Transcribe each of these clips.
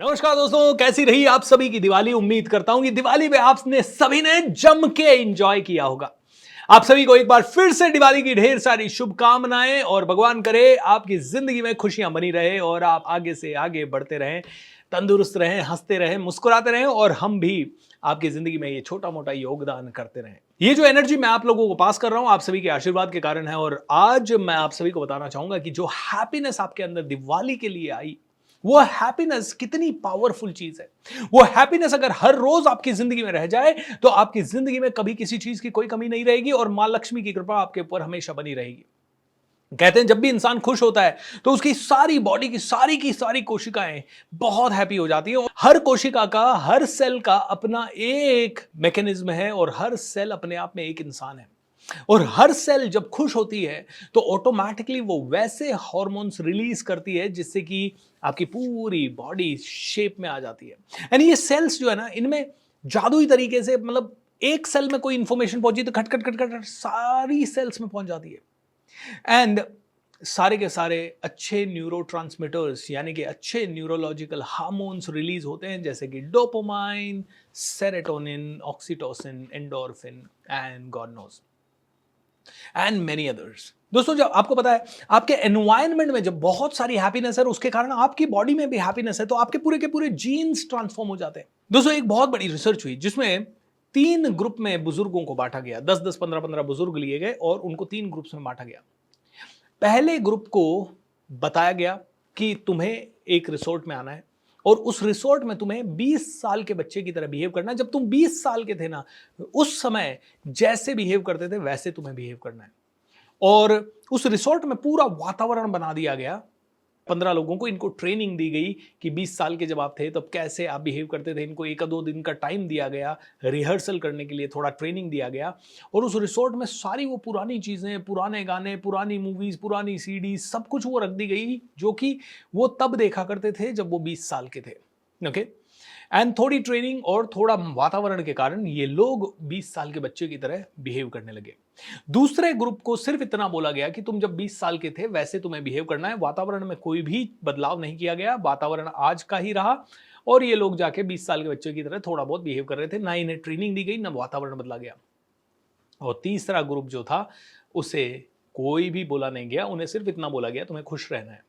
नमस्कार दोस्तों, कैसी रही आप सभी की दिवाली। उम्मीद करता हूं कि दिवाली पे आपने सभी ने जम के एंजॉय किया होगा। आप सभी को एक बार फिर से दिवाली की ढेर सारी शुभकामनाएं और भगवान करे आपकी जिंदगी में खुशियां बनी रहे और आप आगे से आगे बढ़ते रहें, तंदुरुस्त रहें, हंसते रहें, मुस्कुराते रहें और हम भी आपकी जिंदगी में ये छोटा मोटा योगदान करते रहें। ये जो एनर्जी मैं आप लोगों को पास कर रहा हूं आप सभी के आशीर्वाद के कारण है। और आज मैं आप सभी को बताना चाहूंगा कि जो हैप्पीनेस आपके अंदर दिवाली के लिए आई, वो हैप्पीनेस कितनी पावरफुल चीज है। वो हैप्पीनेस अगर हर रोज आपकी जिंदगी में रह जाए तो आपकी जिंदगी में कभी किसी चीज की कोई कमी नहीं रहेगी और मां लक्ष्मी की कृपा आपके ऊपर हमेशा बनी रहेगी। कहते हैं जब भी इंसान खुश होता है तो उसकी सारी बॉडी की सारी कोशिकाएं बहुत हैप्पी हो जाती हैं। हर कोशिका का, हर सेल का अपना एक मैकेनिज्म है और हर सेल अपने आप में एक इंसान है। और हर सेल जब खुश होती है तो ऑटोमेटिकली वो वैसे हार्मोन्स रिलीज करती है जिससे कि आपकी पूरी बॉडी शेप में आ जाती है। यानी ये सेल्स जो है ना, इनमें जादुई तरीके से, मतलब एक सेल में कोई इंफॉर्मेशन पहुंची तो खट खट खट खट सारी सेल्स में पहुंच जाती है। एंड सारे के सारे अच्छे न्यूरोट्रांसमीटर्स यानी कि अच्छे न्यूरोलॉजिकल हार्मोन्स रिलीज होते हैं, जैसे कि dopamine, serotonin, oxytocin, endorphin and God knows and many others. दोस्तों, जब आपको पता है आपके एनवायरनमेंट में जब बहुत सारी हैप्पीनेस है और उसके कारण आपकी बॉडी में भी हैप्पीनेस है तो आपके पूरे के पूरे जीन्स ट्रांसफॉर्म हो जाते हैं। दोस्तों, एक बहुत बड़ी रिसर्च हुई जिसमें 3 ग्रुप में बुजुर्गों को बांटा गया। 10-10, 15-15 बुजुर्ग लिए गए और उनको 3 ग्रुप्स में बांटा गया। पहले ग्रुप को बताया गया कि तुम्हें एक रिसोर्ट में आना है और उस रिसोर्ट में तुम्हें 20 साल के बच्चे की तरह बिहेव करना है। जब तुम 20 साल के थे ना, उस समय जैसे बिहेव करते थे वैसे तुम्हें बिहेव करना है। और उस रिसोर्ट में पूरा वातावरण बना दिया गया। 15 लोगों को इनको ट्रेनिंग दी गई कि 20 साल के जब आप थे तब कैसे आप बिहेव करते थे। इनको 1-2 दिन का टाइम दिया गया रिहर्सल करने के लिए, थोड़ा ट्रेनिंग दिया गया। और उस रिसोर्ट में सारी वो पुरानी चीज़ें, पुराने गाने, पुरानी मूवीज़, पुरानी सीडी सब कुछ वो रख दी गई जो कि वो तब देखा करते थे जब वो 20 साल के थे। ओके। एंड थोड़ी ट्रेनिंग और थोड़ा वातावरण के कारण ये लोग 20 साल के बच्चे की तरह बिहेव करने लगे। दूसरे ग्रुप को सिर्फ इतना बोला गया कि तुम जब 20 साल के थे वैसे तुम्हें बिहेव करना है। वातावरण में कोई भी बदलाव नहीं किया गया, वातावरण आज का ही रहा और ये लोग जाके 20 साल के बच्चे की तरह थोड़ा बहुत बिहेव कर रहे थे। ना इन्हें ट्रेनिंग दी गई, ना वातावरण बदला गया। और तीसरा ग्रुप जो था उसे कोई भी बोला नहीं गया, उन्हें सिर्फ इतना बोला गया तुम्हें खुश रहना है।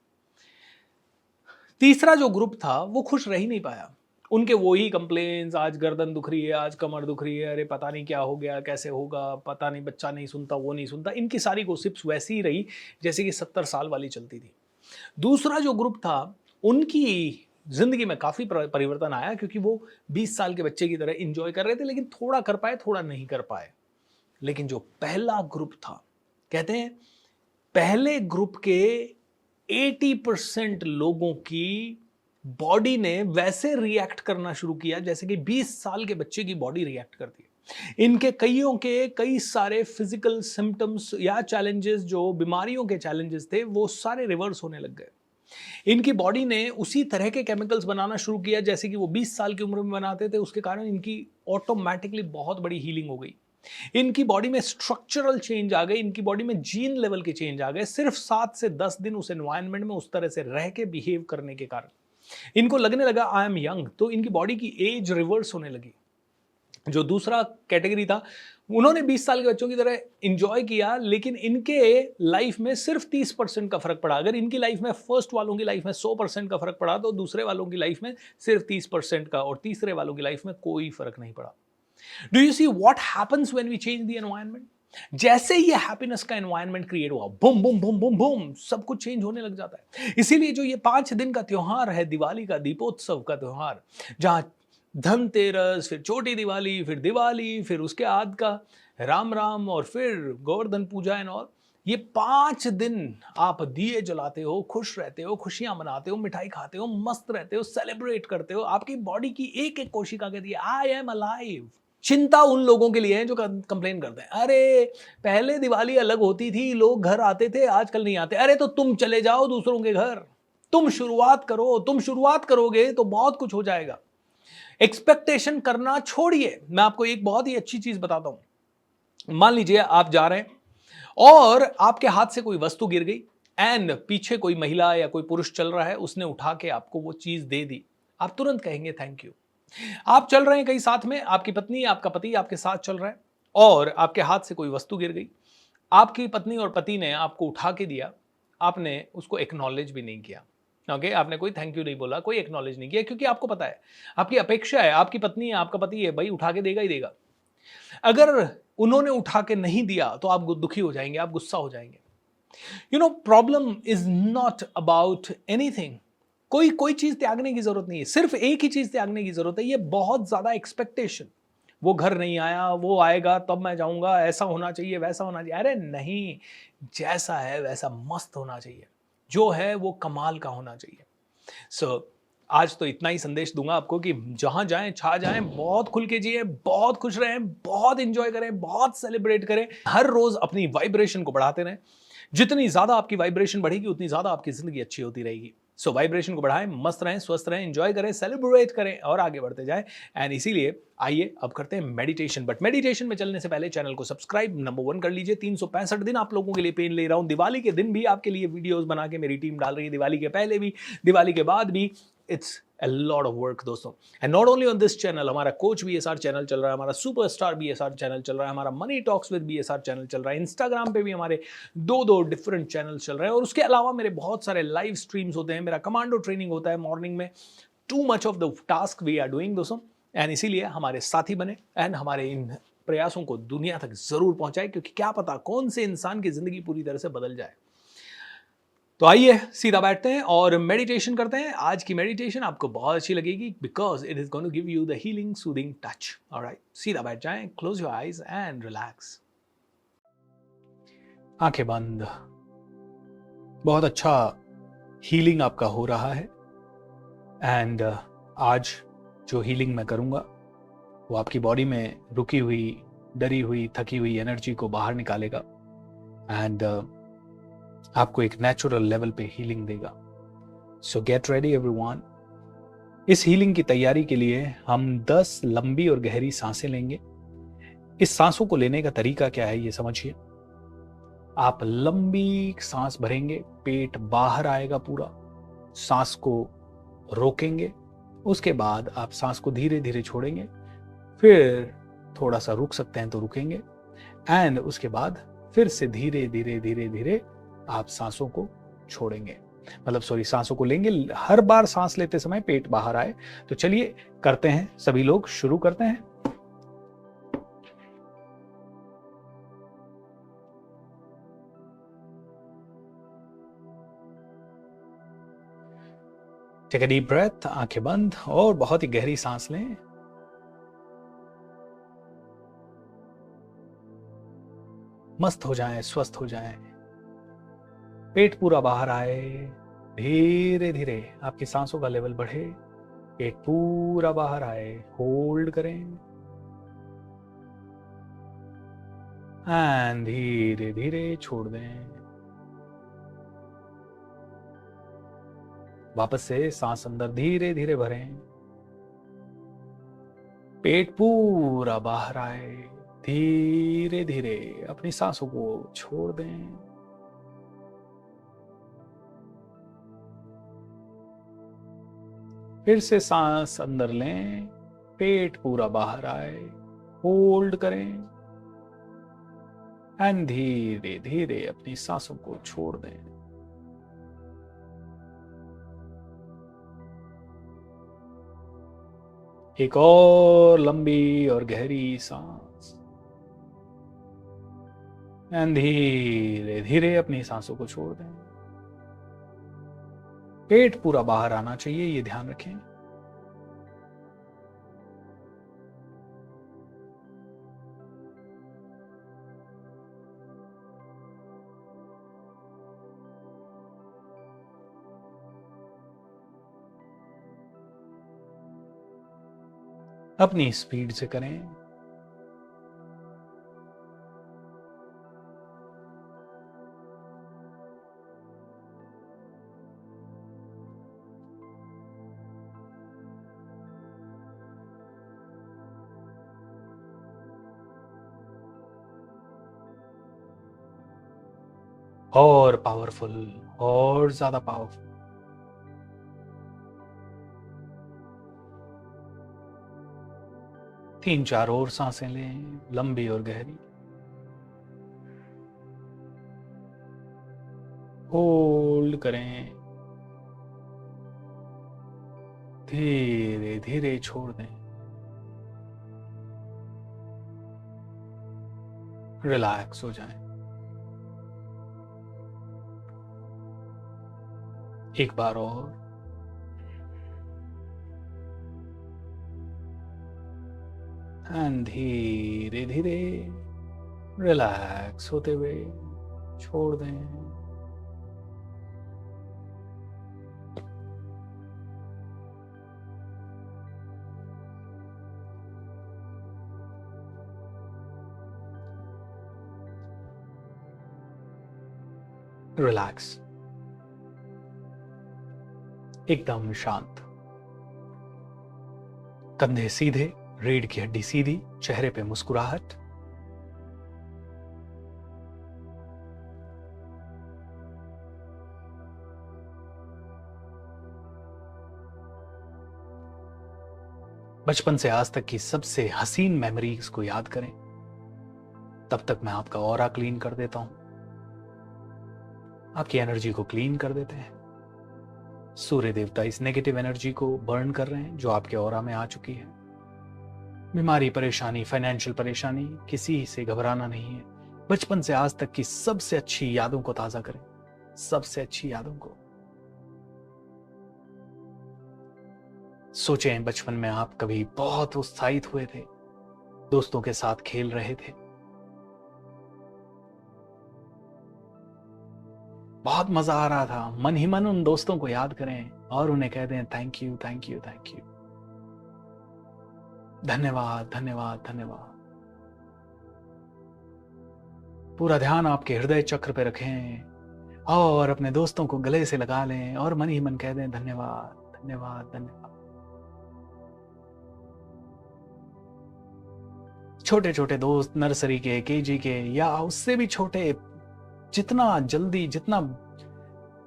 तीसरा जो ग्रुप था वो खुश रह ही नहीं पाया। उनके वही कंप्लेन्स, आज गर्दन दुख रही है, आज कमर दुख रही है, अरे पता नहीं क्या हो गया, कैसे होगा, पता नहीं, बच्चा नहीं सुनता, वो नहीं सुनता। इनकी सारी गॉसिप्स वैसी ही रही जैसे कि 70 साल वाली चलती थी। दूसरा जो ग्रुप था उनकी जिंदगी में काफी परिवर्तन आया क्योंकि वो 20 साल के बच्चे की तरह इंजॉय कर रहे थे, लेकिन थोड़ा कर पाए, थोड़ा नहीं कर पाए। लेकिन जो पहला ग्रुप था, कहते हैं पहले ग्रुप के 80% लोगों की बॉडी ने वैसे रिएक्ट करना शुरू किया जैसे कि 20 साल के बच्चे की बॉडी रिएक्ट करती है। इनके कईयों के कई सारे फिजिकल सिम्टम्स या चैलेंजेस, जो बीमारियों के चैलेंजेस थे, वो सारे रिवर्स होने लग गए। इनकी बॉडी ने उसी तरह के केमिकल्स बनाना शुरू किया जैसे कि वो 20 साल की उम्र में बनाते थे। उसके कारण इनकी ऑटोमेटिकली बहुत बड़ी हीलिंग हो गई। इनकी बॉडी में स्ट्रक्चरल चेंज आ गए, इनकी बॉडी में जीन लेवल के चेंज आ गए, सिर्फ 7 से 10 दिन उस एनवायरनमेंट में उस तरह से रह के बिहेव करने के कारण। इनको लगने लगा आई एम यंग, तो इनकी बॉडी की एज रिवर्स होने लगी। जो दूसरा कैटेगरी था उन्होंने 20 साल के बच्चों की तरह इंजॉय किया, लेकिन इनके लाइफ में सिर्फ 30% का फर्क पड़ा। अगर इनकी लाइफ में फर्स्ट वालों की लाइफ में 100% का फर्क पड़ा तो दूसरे वालों की लाइफ में सिर्फ 30% का, और तीसरे वालों की लाइफ में कोई फर्क नहीं पड़ा। Do you see what happens when we change the environment? जैसे ये हैप्पीनेस का एनवायरनमेंट क्रिएट हुआ, boom boom boom boom boom, सब कुछ चेंज होने लग जाता है। इसीलिए जो ये 5 दिन का त्योहार है, दिवाली का, दीपोत्सव का त्योहार, जहां धनतेरस, फिर छोटी दिवाली, फिर दिवाली, फिर उसके बाद का राम राम और फिर गोवर्धन पूजा एंड ऑल, ये 5 दिन आप दिए जलाते हो, खुश रहते हो, खुशियां मनाते हो, मिठाई खाते हो, मस्त रहते हो, सेलिब्रेट करते हो। आपकी बॉडी की एक एक कोशिका कहती है आई एम अलाइव। चिंता उन लोगों के लिए है जो कंप्लेन करते हैं, अरे पहले दिवाली अलग होती थी, लोग घर आते थे, आजकल नहीं आते। अरे तो तुम चले जाओ दूसरों के घर, तुम शुरुआत करो, तुम शुरुआत करोगे तो बहुत कुछ हो जाएगा। एक्सपेक्टेशन करना छोड़िए। मैं आपको एक बहुत ही अच्छी चीज बताता हूं। मान लीजिए आप जा रहे हैं और आपके हाथ से कोई वस्तु गिर गई एंड पीछे कोई महिला या कोई पुरुष चल रहा है, उसने उठा के आपको वो चीज दे दी। आप तुरंत कहेंगे थैंक यू। आप चल रहे हैं कहीं साथ में, आपकी पत्नी, आपका पति आपके साथ चल रहा है और आपके हाथ से कोई वस्तु गिर गई। आपकी पत्नी और पति ने आपको उठा के दिया, आपने उसको एक्नॉलेज भी नहीं किया। ओके, आपने कोई थैंक यू नहीं बोला, कोई एक्नॉलेज नहीं किया, क्योंकि आपको पता है, आपकी अपेक्षा है, आपकी पत्नी है, आपका पति है, भाई उठा के देगा ही देगा। अगर उन्होंने उठा के नहीं दिया तो आप दुखी हो जाएंगे, आप गुस्सा हो जाएंगे। You know, problem is not about anything. कोई कोई चीज त्यागने की जरूरत नहीं है, सिर्फ एक ही चीज त्यागने की जरूरत है, ये बहुत ज्यादा एक्सपेक्टेशन। वो घर नहीं आया, वो आएगा तब मैं जाऊंगा, ऐसा होना चाहिए, वैसा होना चाहिए। अरे नहीं, जैसा है वैसा मस्त होना चाहिए, जो है वो कमाल का होना चाहिए। सो आज तो इतना ही संदेश दूंगा आपको कि जहां जाएं छा जाएं, बहुत खुल के जिए, बहुत खुश रहें, बहुत इंजॉय करें, बहुत सेलिब्रेट करें, हर रोज अपनी वाइब्रेशन को बढ़ाते रहें। जितनी ज्यादा आपकी वाइब्रेशन बढ़ेगी उतनी ज्यादा आपकी जिंदगी अच्छी होती रहेगी। सो वाइब्रेशन को बढ़ाएं, मस्त रहें, स्वस्थ रहें, एंजॉय करें, सेलिब्रेट करें और आगे बढ़ते जाएं। एंड इसीलिए आइए अब करते हैं मेडिटेशन। बट मेडिटेशन में चलने से पहले चैनल को सब्सक्राइब नंबर 1 कर लीजिए। 365 दिन आप लोगों के लिए पेन ले रहा हूं, दिवाली के दिन भी आपके लिए वीडियोस बना के मेरी टीम डाल रही है, दिवाली के पहले भी, दिवाली के बाद भी। It's a lot of work दोस्तों। And not only on this channel, हमारा कोच बीएसआर चैनल चल रहा है, हमारा सुपरस्टार बीएसआर चैनल चल रहा है, हमारा money talks with BSR channel चल रहा है, इंस्टाग्राम पे भी हमारे दो डिफरेंट चैनल चल रहे हैं, और उसके अलावा मेरे बहुत सारे लाइव स्ट्रीम्स होते हैं, मेरा कमांडो ट्रेनिंग होता है मॉर्निंग में। Too much of the task we are doing दोस्तों, एंड इसीलिए हमारे साथी बने एंड हमारे इन प्रयासों को दुनिया तक जरूर पहुंचाए, क्योंकि क्या पता कौन से इंसान की जिंदगी पूरी तरह से बदल जाए। तो आइए सीधा बैठते हैं और मेडिटेशन करते हैं। आज की मेडिटेशन आपको बहुत अच्छी लगेगी, because it is going to give you the healing soothing touch. Alright, सीधा बैठ जाएं, close your eyes and relax. आंखें बंद। बहुत अच्छा हीलिंग आपका हो रहा है। एंड आज जो हीलिंग मैं करूंगा वो आपकी बॉडी में रुकी हुई, डरी हुई, थकी हुई एनर्जी को बाहर निकालेगा एंड आपको एक नेचुरल लेवल पे हीलिंग देगा। सो गेट रेडी एवरीवन। इस हीलिंग की तैयारी के लिए हम 10 लंबी और गहरी सांसें लेंगे। इस सांसों को लेने का तरीका क्या है ये समझिए। आप लंबी सांस भरेंगे, पेट बाहर आएगा पूरा, सांस को रोकेंगे, उसके बाद आप सांस को धीरे धीरे छोड़ेंगे, फिर थोड़ा सा रुक सकते हैं तो रुकेंगे, एंड उसके बाद फिर से धीरे धीरे धीरे धीरे आप सांसों को छोड़ेंगे, मतलब सॉरी, सांसों को लेंगे। हर बार सांस लेते समय पेट बाहर आए। तो चलिए करते हैं, सभी लोग शुरू करते हैं। टेक अ डीप ब्रेथ, आंखें बंद और बहुत ही गहरी सांस लें। मस्त हो जाएं, स्वस्थ हो जाएं, पेट पूरा बाहर आए, धीरे धीरे आपकी सांसों का लेवल बढ़े, पेट पूरा बाहर आए, होल्ड करें एंड धीरे धीरे छोड़ दें। वापस से सांस अंदर धीरे धीरे भरें, पेट पूरा बाहर आए, धीरे धीरे अपनी सांसों को छोड़ दें। फिर से सांस अंदर लें, पेट पूरा बाहर आए, होल्ड करें एंड धीरे धीरे अपनी सांसों को छोड़ दें। एक और लंबी और गहरी सांस एंड धीरे धीरे अपनी सांसों को छोड़ दें। पेट पूरा बाहर आना चाहिए, ये ध्यान रखें। अपनी स्पीड से करें। और पावरफुल, और ज्यादा पावरफुल। 3-4 और सांसें लें, लंबी और गहरी। होल्ड करें, धीरे धीरे छोड़ दें। रिलैक्स हो जाएं। एक बार और। एंड धीरे धीरे रिलैक्स होते हुए छोड़ दें। रिलैक्स, एकदम शांत। कंधे सीधे, रीढ़ की हड्डी सीधी, चेहरे पे मुस्कुराहट। बचपन से आज तक की सबसे हसीन मेमोरीज को याद करें। तब तक मैं आपका ऑरा क्लीन कर देता हूं, आपकी एनर्जी को क्लीन कर देते हैं। सूर्य देवता इस नेगेटिव एनर्जी को बर्न कर रहे हैं जो आपके ऑरा में आ चुकी है। बीमारी, परेशानी, फाइनेंशियल परेशानी, किसी से घबराना नहीं है। बचपन से आज तक की सबसे अच्छी यादों को ताजा करें, सबसे अच्छी यादों को। सोचें बचपन में आप कभी बहुत उत्साहित हुए थे, दोस्तों के साथ खेल रहे थे, बहुत मजा आ रहा था। मन ही मन उन दोस्तों को याद करें और उन्हें कह दें thank you, thank you, thank you, धन्यवाद, धन्यवाद, धन्यवाद। पूरा ध्यान आपके हृदय चक्र पे रखें और अपने दोस्तों को गले से लगा लें और मन ही मन कह दें धन्यवाद, धन्यवाद, धन्यवाद। छोटे छोटे दोस्त, नर्सरी के, केजी के या उससे भी छोटे, जितना जल्दी, जितना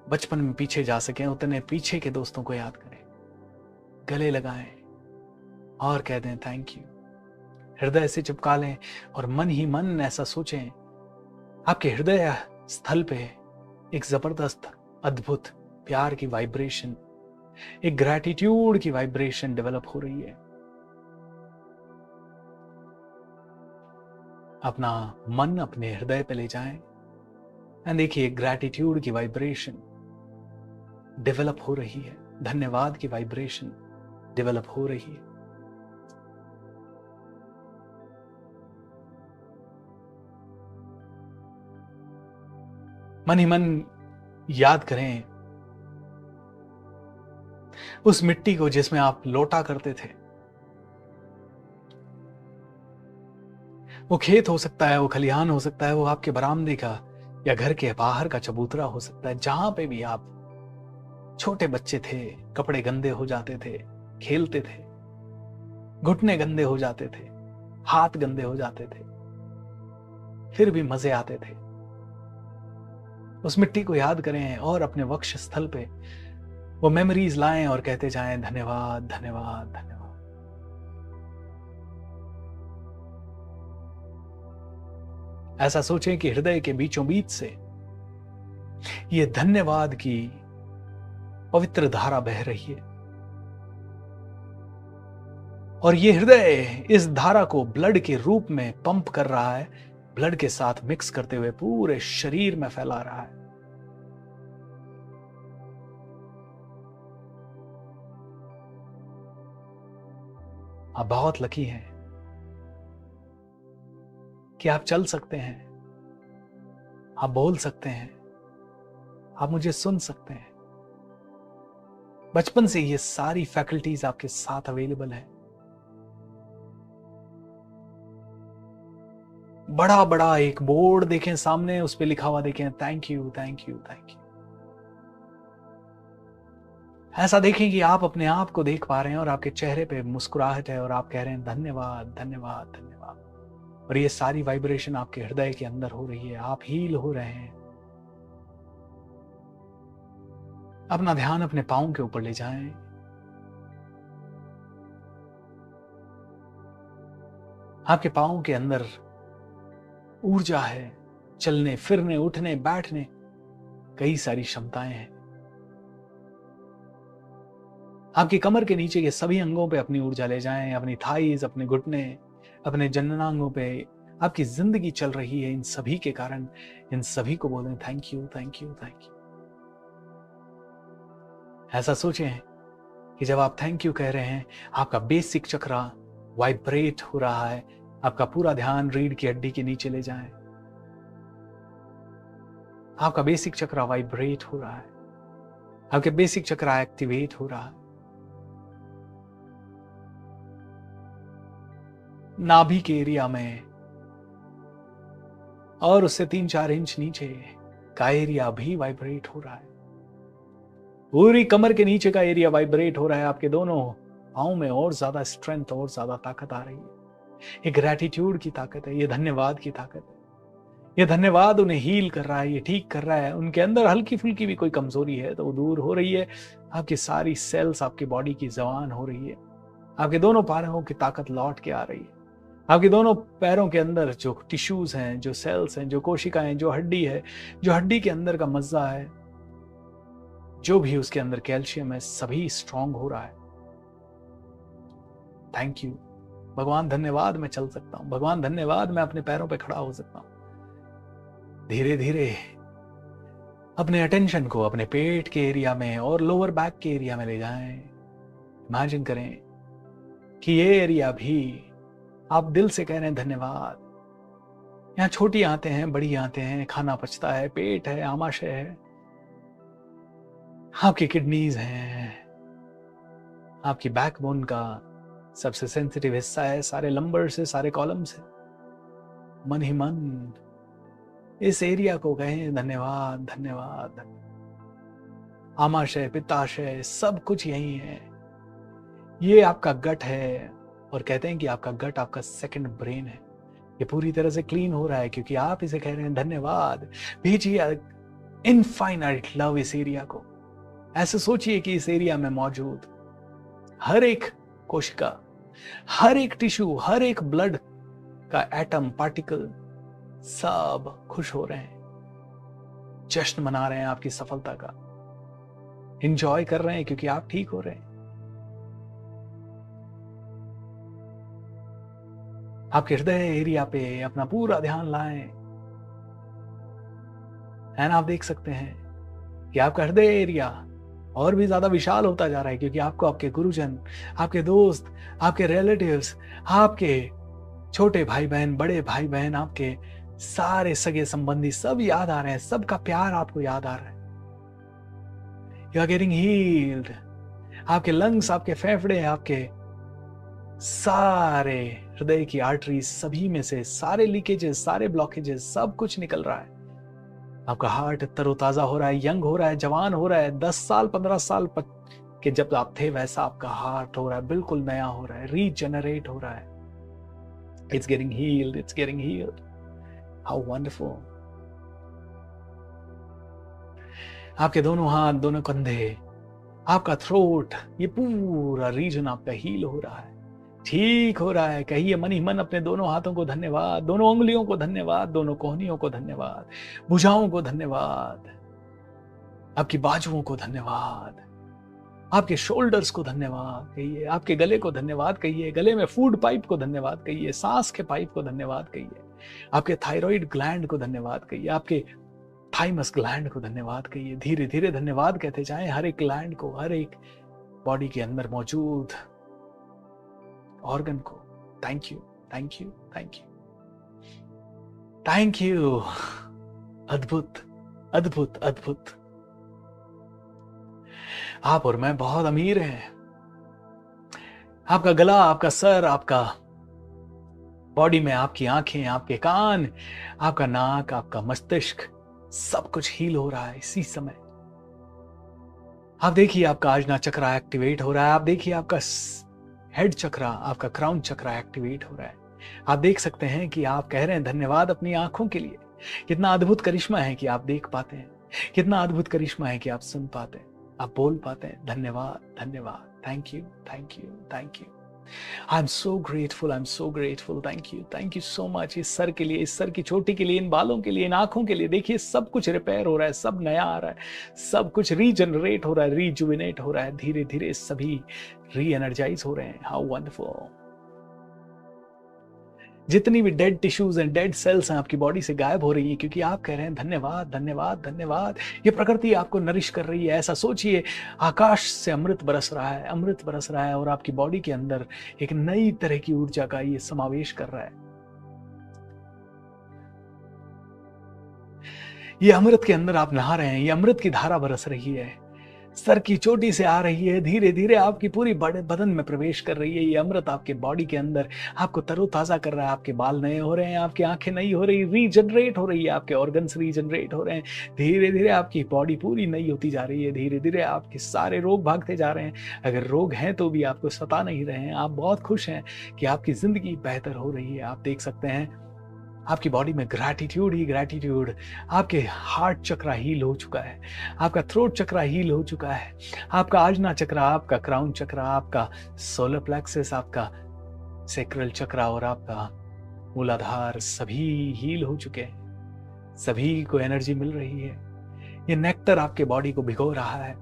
बचपन में पीछे जा सकें उतने पीछे के दोस्तों को याद करें, गले लगाएं और कह दें थैंक यू। हृदय से चिपका लें और मन ही मन ऐसा सोचें आपके हृदय स्थल पे एक जबरदस्त, अद्भुत प्यार की वाइब्रेशन, एक ग्रैटिट्यूड की वाइब्रेशन डेवलप हो रही है। अपना मन अपने हृदय पे ले जाएं एंड देखिए ग्रैटिट्यूड की वाइब्रेशन डेवलप हो रही है, धन्यवाद की वाइब्रेशन डेवलप हो रही है। मन ही मन याद करें उस मिट्टी को जिसमें आप लौटा करते थे। वो खेत हो सकता है, वो खलिहान हो सकता है, वो आपके बरामदे का या घर के बाहर का चबूतरा हो सकता है। जहां पे भी आप छोटे बच्चे थे, कपड़े गंदे हो जाते थे, खेलते थे, घुटने गंदे हो जाते थे, हाथ गंदे हो जाते थे, फिर भी मजे आते थे। उस मिट्टी को याद करें और अपने वक्ष स्थल पे वो मेमोरीज लाएं और कहते जाएं धन्यवाद, धन्यवाद, धन्यवाद। ऐसा सोचें कि हृदय के बीचों बीच से ये धन्यवाद की पवित्र धारा बह रही है और ये हृदय इस धारा को ब्लड के रूप में पंप कर रहा है, ब्लड के साथ मिक्स करते हुए पूरे शरीर में फैला रहा है। आप बहुत लकी हैं कि आप चल सकते हैं, आप बोल सकते हैं, आप मुझे सुन सकते हैं। बचपन से ये सारी फैकल्टीज आपके साथ अवेलेबल है। बड़ा बड़ा एक बोर्ड देखें सामने, उस पे लिखा हुआ देखें thank you, thank you, thank you. ऐसा देखें कि आप अपने आप को देख पा रहे हैं और आपके चेहरे पे मुस्कुराहट है और आप कह रहे हैं धन्यवाद, धन्यवाद, धन्यवाद। और ये सारी वाइब्रेशन आपके हृदय के अंदर हो रही है, आप हील हो रहे हैं। अपना ध्यान अपने पांव के ऊपर ले जाएं आपके पाँव के अंदर ऊर्जा है, चलने फिरने उठने बैठने कई सारी क्षमताएं हैं। आपकी कमर के नीचे के सभी अंगों पे अपनी ऊर्जा ले जाएं, अपनी थाइज, अपने घुटने, अपने जननांगों पे आपकी जिंदगी चल रही है। इन सभी के कारण इन सभी को बोलें thank you, thank you, thank you. ऐसा सोचें कि जब आप थैंक यू कह रहे हैं, आपका बेसिक चक्रा वाइब्रेट हो रहा है। आपका पूरा ध्यान रीढ़ की हड्डी के नीचे ले जाएं। आपका बेसिक चक्रा वाइब्रेट हो रहा है, आपके बेसिक चक्रा एक्टिवेट हो रहा है। नाभि के एरिया में और उससे 3-4 इंच नीचे का एरिया भी वाइब्रेट हो रहा है। पूरी कमर के नीचे का एरिया वाइब्रेट हो रहा है। आपके दोनों पाँव में और ज्यादा स्ट्रेंथ और ज्यादा ताकत आ रही है। ये ग्रैटिट्यूड की ताकत है, ये धन्यवाद की ताकत है। ये धन्यवाद उन्हें हील कर रहा है, ये ठीक कर रहा है। उनके अंदर हल्की फुल्की भी कोई कमजोरी है तो वो दूर हो रही है। आपकी सारी सेल्स आपकी बॉडी की जवान हो रही है। आपके दोनों पैरों की ताकत लौट के आ रही है। आपके दोनों पैरों के अंदर जो टिश्यूज हैं, जो सेल्स हैं, जो कोशिकाएं, जो हड्डी है, जो हड्डी के अंदर का मज्जा है, जो भी उसके अंदर कैल्शियम है, सभी स्ट्रांग हो रहा है। थैंक यू भगवान, धन्यवाद मैं चल सकता हूं। भगवान धन्यवाद मैं अपने पैरों पे खड़ा हो सकता हूं। धीरे धीरे अपने अटेंशन को अपने पेट के एरिया में और लोअर बैक के एरिया में ले जाएं। इमेजिन करें कि ये एरिया भी आप दिल से कह रहे हैं धन्यवाद। यहाँ छोटी आंतें हैं, बड़ी आंतें हैं, खाना पचता है, पेट है, आमाशय है, आपकी किडनीज हैं, आपकी बैकबोन का सबसे सेंसिटिव हिस्सा है, सारे लंबर से सारे कॉलम से। मन ही मन इस एरिया को कहें धन्यवाद, धन्यवाद, धन्यवाद। आमाशय, पित्ताशय सब कुछ यही है। ये आपका गट है और कहते हैं कि आपका गट आपका सेकंड ब्रेन है। ये पूरी तरह से क्लीन हो रहा है क्योंकि आप इसे कह रहे हैं धन्यवाद। भेजिए इनफाइनाइट लव इस एरिया को। ऐसे सोचिए कि इस एरिया में मौजूद हर एक कोशिका, हर एक टिश्यू, हर एक ब्लड का एटम, पार्टिकल सब खुश हो रहे हैं, जश्न मना रहे हैं आपकी सफलता का, एंजॉय कर रहे हैं क्योंकि आप ठीक हो रहे हैं। आपके हृदय एरिया पे अपना पूरा ध्यान लाएं एंड आप देख सकते हैं कि आपका हृदय एरिया और भी ज्यादा विशाल होता जा रहा है क्योंकि आपको आपके गुरुजन, आपके दोस्त, आपके रिलेटिव्स, आपके छोटे भाई बहन, बड़े भाई बहन, आपके सारे सगे संबंधी सब याद आ रहे हैं। सबका प्यार आपको याद आ रहा है। You are getting healed. आपके लंग्स, आपके फेफड़े, आपके सारे हृदय की आर्टरीज, सभी में से सारे लीकेजेस, सारे ब्लॉकेजेस, सब कुछ निकल रहा है। आपका हार्ट तरोताजा हो रहा है, यंग हो रहा है, जवान हो रहा है। 10 साल 15 साल के जब आप थे वैसा आपका हार्ट हो रहा है, बिल्कुल नया हो रहा है, रीजनरेट हो रहा है। It's getting heeled, it's getting heeled. How wonderful. आपके दोनों हाथ, दोनों कंधे, आपका थ्रोट, ये पूरा रीजन आपका हील हो रहा है, ठीक हो रहा है। कहिए मन ही मन अपने दोनों हाथों को धन्यवाद, दोनों उंगलियों को धन्यवाद, दोनों कोहनियों को धन्यवाद, भुजाओं को धन्यवाद, आपकी बाजुओं को धन्यवाद, आपके शोल्डर्स को धन्यवाद कहिए, आपके गले को धन्यवाद कहिए, गले में फूड पाइप को धन्यवाद कहिए, सांस के पाइप को धन्यवाद कहिए, आपके थायराइड ग्लैंड को धन्यवाद कहिए, आपके थाइमस ग्लैंड को धन्यवाद कहिए। धीरे धीरे धन्यवाद कहते जाएं हर एक ग्लैंड को, हर एक बॉडी के अंदर मौजूद ऑर्गन को। Thank you, thank you, thank you, thank you. अद्भुत, अद्भुत, अद्भुत। आप और मैं बहुत अमीर हैं। आपका गला, आपका सर, आपका बॉडी में आपकी आंखें, आपके कान, आपका नाक, आपका मस्तिष्क, सब कुछ हील हो रहा है इसी समय। आप देखिए आपका आजना चक्रा एक्टिवेट हो रहा है। आप देखिए आपका हेड चक्रा, आपका क्राउन चक्रा एक्टिवेट हो रहा है। आप देख सकते हैं कि आप कह रहे हैं धन्यवाद अपनी आंखों के लिए। कितना अद्भुत करिश्मा है कि आप देख पाते हैं, कितना अद्भुत करिश्मा है कि आप सुन पाते हैं, आप बोल पाते हैं। धन्यवाद, धन्यवाद, thank you, thank you, thank you. I am so grateful, thank you so much. इस सर के लिए, इस सर की चोटी के लिए, इन बालों के लिए, इन आंखों के लिए, देखिए सब कुछ रिपेयर हो रहा है, सब नया आ रहा है, सब कुछ रीजनरेट हो रहा है, रीजुविनेट हो रहा है, धीरे धीरे सभी री एनर्जाइज हो रहे हैं। How wonderful. जितनी भी dead tissues and dead cells हैं आपकी बॉडी से गायब हो रही है, क्योंकि आप कह रहे हैं धन्यवाद धन्यवाद धन्यवाद। ये प्रकृति आपको नरिश कर रही है। ऐसा सोचिए आकाश से अमृत बरस रहा है, अमृत बरस रहा है, और आपकी बॉडी के अंदर एक नई तरह की ऊर्जा का ये समावेश कर रहा है। ये अमृत के अंदर आप नहा रहे हैं, ये अमृत की धारा बरस रही है, सर की चोटी से आ रही है, धीरे धीरे आपकी पूरी बदन में प्रवेश कर रही है। ये अमृत आपके बॉडी के अंदर आपको तरोताजा कर रहा है, आपके बाल नए हो रहे हैं, आपकी आंखें नई हो रही, रीजनरेट हो रही है, आपके ऑर्गन्स रीजनरेट हो रहे हैं, धीरे धीरे आपकी बॉडी पूरी नई होती जा रही है, धीरे धीरे आपके सारे रोग भागते जा रहे हैं। अगर रोग हैं तो भी आपको सता नहीं रहे हैं, आप बहुत खुश हैं कि आपकी जिंदगी बेहतर हो रही है। आप देख सकते हैं आपकी बॉडी में ग्रैटिट्यूड ही ग्रैटिट्यूड, आपके हार्ट चक्रा हील हो चुका है, आपका थ्रोट चक्रा हील हो चुका है, आपका आजना चक्रा, आपका क्राउन चक्रा, आपका सोलर प्लेक्सस, आपका सेक्रल चक्रा और आपका मूलाधार सभी हील हो चुके हैं। सभी को एनर्जी मिल रही है। ये नेक्टर आपके बॉडी को भिगो रहा है,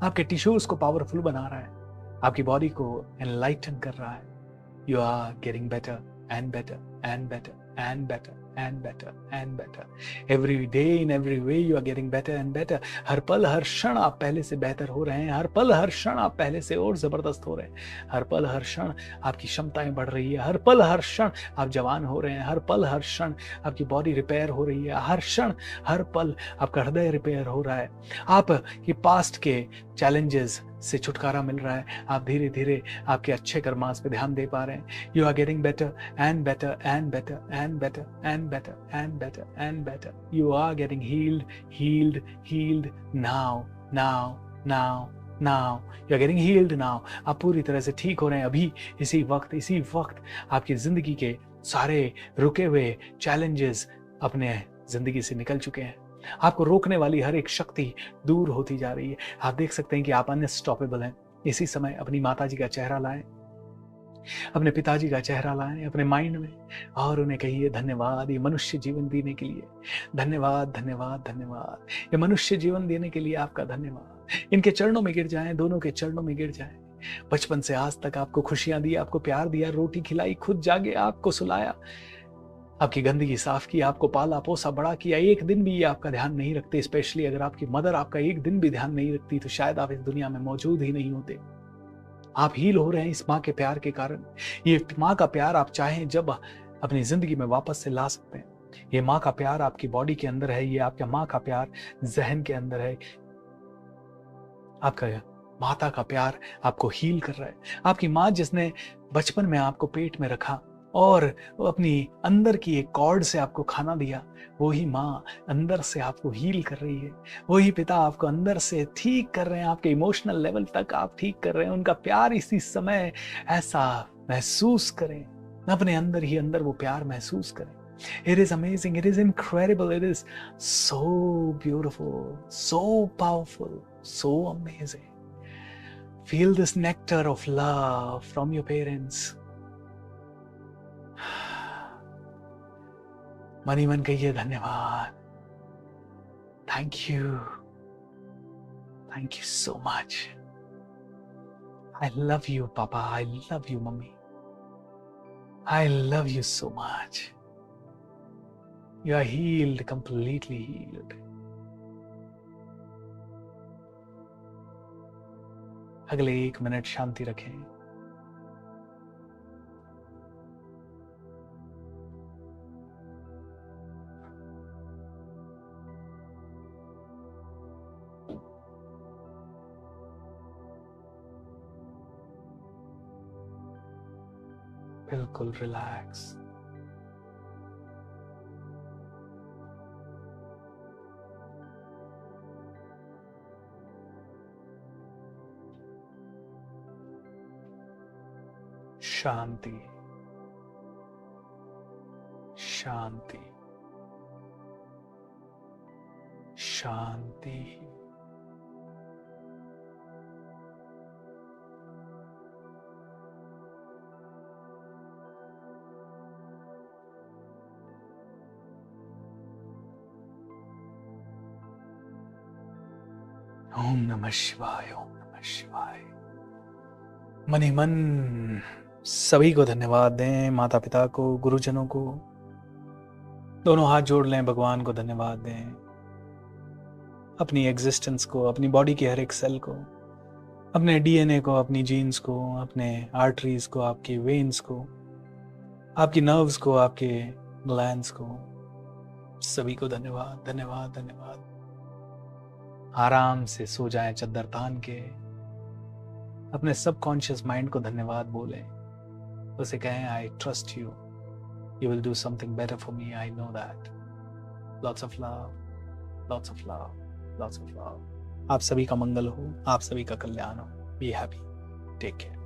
आपके टिश्यूज को पावरफुल बना रहा है, आपकी बॉडी को एनलाइटन कर रहा है। You are getting better and better and better and better and better and better. Every day in every way you are getting better and better. हर पल हर क्षण आप पहले से बेहतर हो रहे हैं, हर पल हर क्षण आप पहले से और जबरदस्त हो रहे हैं, हर पल हर क्षण आपकी क्षमताएं बढ़ रही है, हर पल हर क्षण आप जवान हो रहे हैं, हर पल हर क्षण आपकी बॉडी रिपेयर हो रही है, हर क्षण हर पल आपका हृदय रिपेयर हो रहा है, आपकी पास्ट के चैलेंजेस से छुटकारा मिल रहा है, आप धीरे धीरे आपके अच्छे कर्मास पे ध्यान दे पा रहे हैं। You are getting better and better and better and better and better and better and better. You are getting healed healed healed now now now now. You are getting healed now. आप पूरी तरह से ठीक हो रहे हैं अभी, इसी वक्त आपकी जिंदगी के सारे रुके हुए चैलेंजेस अपने जिंदगी से निकल चुके हैं। आपको रोकने वाली हर एक शक्ति दूर होती जा रही है। आप देख सकते हैं कि आप अनस्टॉपेबल हैं। इसी समय अपनी माताजी का चेहरा लाएं, अपने पिताजी का चेहरा लाएं अपने माइंड में, और उन्हें कहिए धन्यवाद ये मनुष्य जीवन देने के लिए, धन्यवाद धन्यवाद धन्यवाद, ये मनुष्य जीवन देने के लिए आपका धन्यवाद। इनके चरणों में गिर जाएं, दोनों के चरणों में गिर जाएं। बचपन से आज तक आपको खुशियां दी, आपको प्यार दिया, रोटी खिलाई, खुद जागे आपको सुलाया, आपकी गंदगी साफ की, आपको पाला पोसा बड़ा किया, एक दिन भी ये आपका ध्यान नहीं रखते। स्पेशली अगर आपकी मदर आपका एक दिन भी ध्यान नहीं रखती तो शायद आप इस दुनिया में मौजूद ही नहीं होते। आप हील हो रहे हैं इस माँ के प्यार के कारण। ये माँ का प्यार आप चाहें जब अपनी जिंदगी में वापस से ला सकते हैं। ये माँ का प्यार आपकी बॉडी के अंदर है, ये आपका माँ का प्यार जहन के अंदर है, आपका माता का प्यार आपको हील कर रहा है। आपकी माँ जिसने बचपन में आपको पेट में रखा और अपनी अंदर की एक कॉर्ड से आपको खाना दिया, वही माँ अंदर से आपको हील कर रही है। वही पिता आपको अंदर से ठीक कर रहे हैं, आपके इमोशनल लेवल तक आप ठीक कर रहे हैं। उनका प्यार इसी समय ऐसा महसूस करें, अपने अंदर ही अंदर वो प्यार महसूस करें। It is amazing, it is incredible, it is so beautiful, so powerful, so amazing. Feel this nectar of love from your parents. मन ही मन कहिए धन्यवाद, thank you so much, I love you papa, I love you mummy, I love you so much, you are healed, completely healed. अगले 1 minute शांति रखें। बिल्कुल relax. शांति शांति शांति। ओम नमः शिवाय, ओम नमः शिवाय। मन ही मन सभी को धन्यवाद दें, माता पिता को, गुरुजनों को, दोनों हाथ जोड़ लें, भगवान को धन्यवाद दें, अपनी एग्जिस्टेंस को, अपनी बॉडी के हर एक सेल को, अपने डीएनए को, अपनी जीन्स को, अपने आर्टरीज को, आपके वेन्स को, आपकी नर्व्स को, आपके ग्लैंड्स को, सभी को धन्यवाद धन्यवाद धन्यवाद। आराम से सो जाएं चद्दर तान के, अपने सबकॉन्शियस माइंड को धन्यवाद बोलें, उसे कहें I trust you, you will do something better for me, I know that. Lots of love, lots of love, lots of love. आप सभी का मंगल हो, आप सभी का कल्याण हो। Be happy, take care.